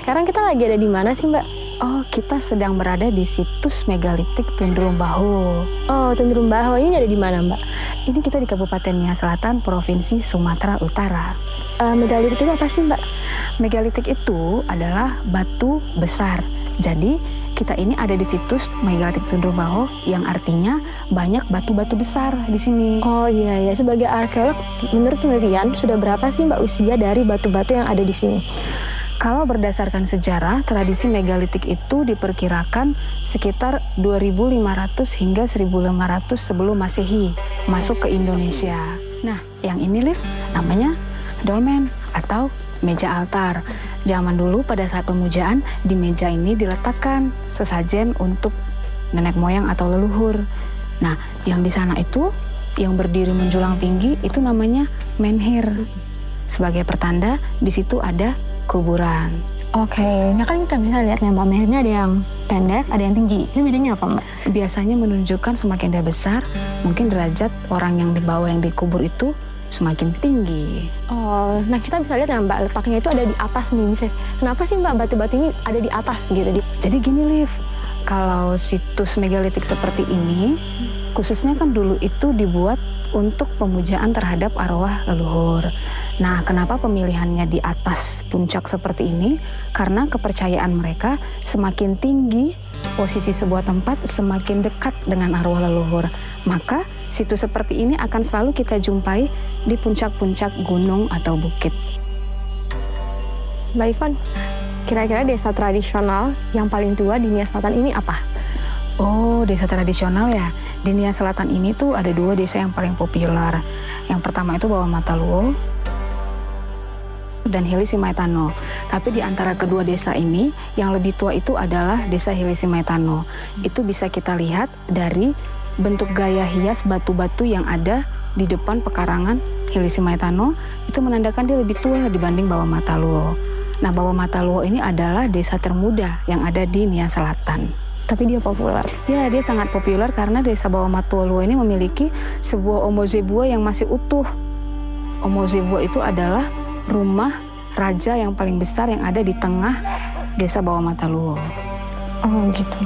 sekarang kita lagi ada di mana sih, Mbak? Oh, kita sedang berada di situs megalitik Tundurumbaho. Oh, Tundurumbaho ini ada di mana, Mbak? Ini kita di Kabupaten Nia Selatan, Provinsi Sumatera Utara. Megalitik itu apa sih, Mbak? Megalitik itu adalah batu besar. Jadi, kita ini ada di situs megalitik Tundurumbaho yang artinya banyak batu-batu besar di sini. Oh iya ya, sebagai arkeolog, menurut penelitian sudah berapa sih Mbak usia dari batu-batu yang ada di sini? Kalau berdasarkan sejarah, tradisi megalitik itu diperkirakan sekitar 2500 hingga 1500 sebelum Masehi masuk ke Indonesia. Nah, yang ini Liv, namanya dolmen atau meja altar. Zaman dulu pada saat pemujaan, di meja ini diletakkan sesajen untuk nenek moyang atau leluhur. Nah, yang di sana itu, yang berdiri menjulang tinggi, itu namanya menhir. Sebagai pertanda, di situ ada kuburan. Oke, nah kan kita bisa lihat nih Mbak, menhirnya ada yang pendek, ada yang tinggi. Itu bedanya apa Mbak? Biasanya menunjukkan semakin dia besar, mungkin derajat orang yang di bawah yang dikubur itu semakin tinggi. Oh, nah kita bisa lihat ya Mbak, letaknya itu ada di atas nih. Misalnya, kenapa sih Mbak batu-batu ini ada di atas gitu? Jadi gini Liv, kalau situs megalitik seperti ini, khususnya kan dulu itu dibuat untuk pemujaan terhadap arwah leluhur. Nah, kenapa pemilihannya di atas puncak seperti ini? Karena kepercayaan mereka semakin tinggi posisi sebuah tempat, semakin dekat dengan arwah leluhur. Maka situs seperti ini akan selalu kita jumpai di puncak-puncak gunung atau bukit. Mbak Ivan, kira-kira desa tradisional yang paling tua di Nia Selatan ini apa? Oh, desa tradisional ya. Di Nia Selatan ini tuh ada dua desa yang paling populer. Yang pertama itu Bawah Mataluo dan Hilisimaitano. Tapi di antara kedua desa ini, yang lebih tua itu adalah desa Hilisimaitano. Itu bisa kita lihat dari bentuk gaya hias batu-batu yang ada di depan pekarangan Hilisimaitano. Itu menandakan dia lebih tua dibanding Bawah Mataluo. Nah, Bawah Mataluo ini adalah desa termuda yang ada di Nia Selatan. Tapi dia populer. Ya, dia sangat populer karena desa Bawah Mataluo ini memiliki sebuah omozebua yang masih utuh. Omozebua itu adalah rumah raja yang paling besar yang ada di tengah desa Bawah Mataluo. Oh gitu.